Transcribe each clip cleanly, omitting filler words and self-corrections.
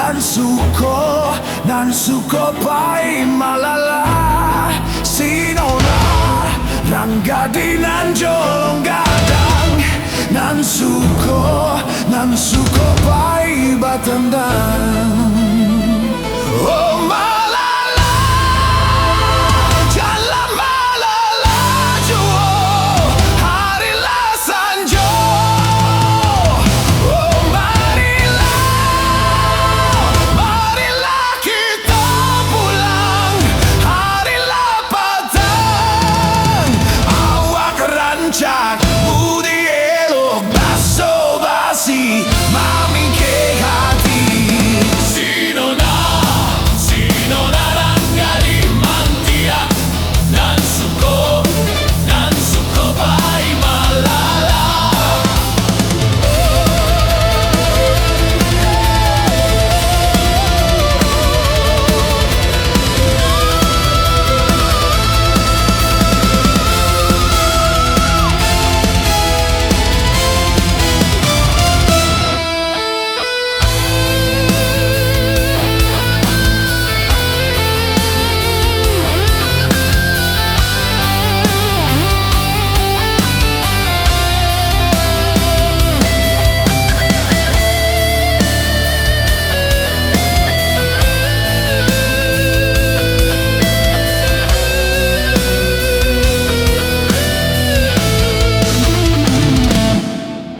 nan suko pai malala sinona ranggadi nan jolong gadang nan suko pai batandang. Oh malala jalla malala juo harila sanjo. Oh marilah kita pulang harila patang. Awak rancak budi elok baso basi mami ke hati. Sinona ranggadi mantia nan suko pai malala.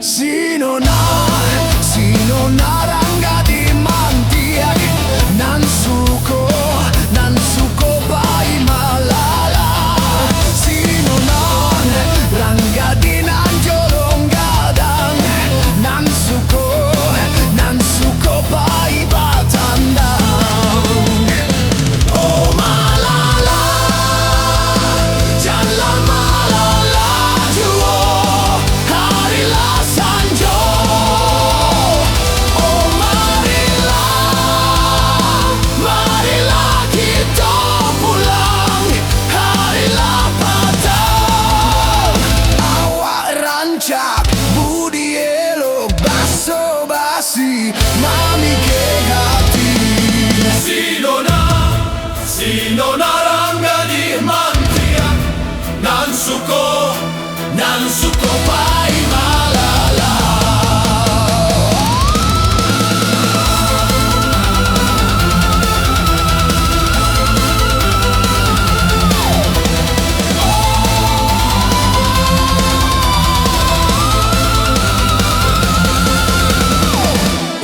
Sinona ranggadi mantiak nan suko pai malala. Sinona ranggadi nan jolong gadang nan suko pai batandang. Oh malala jalla malala juo harila sanjo. Oh marilah kita pulang harila patang. Awak rancak budi elok baso basi mami ke hati. Sinona ranggadi mantiak nan suko pai malala.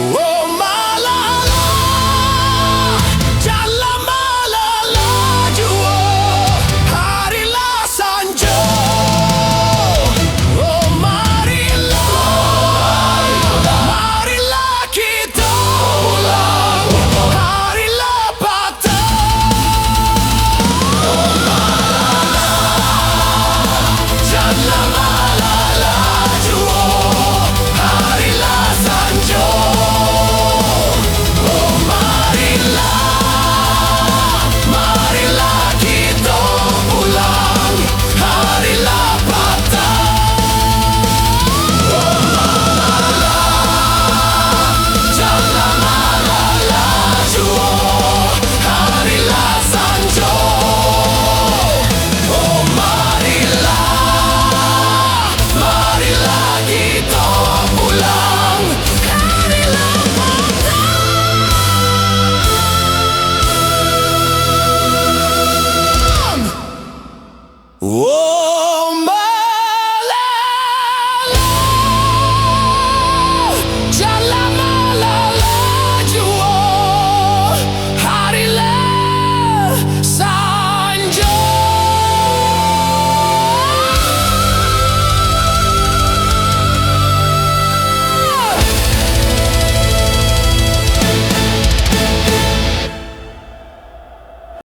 Oh malala jalla malala juo harila sanjo. Oh marilah kita pulang harila patang. Jalla malala juo harila sanjo. Oh marilah kita pulang harila patang. Jalla malala juo harila sanjo. Oh marilah kita pulang harila patang. Oh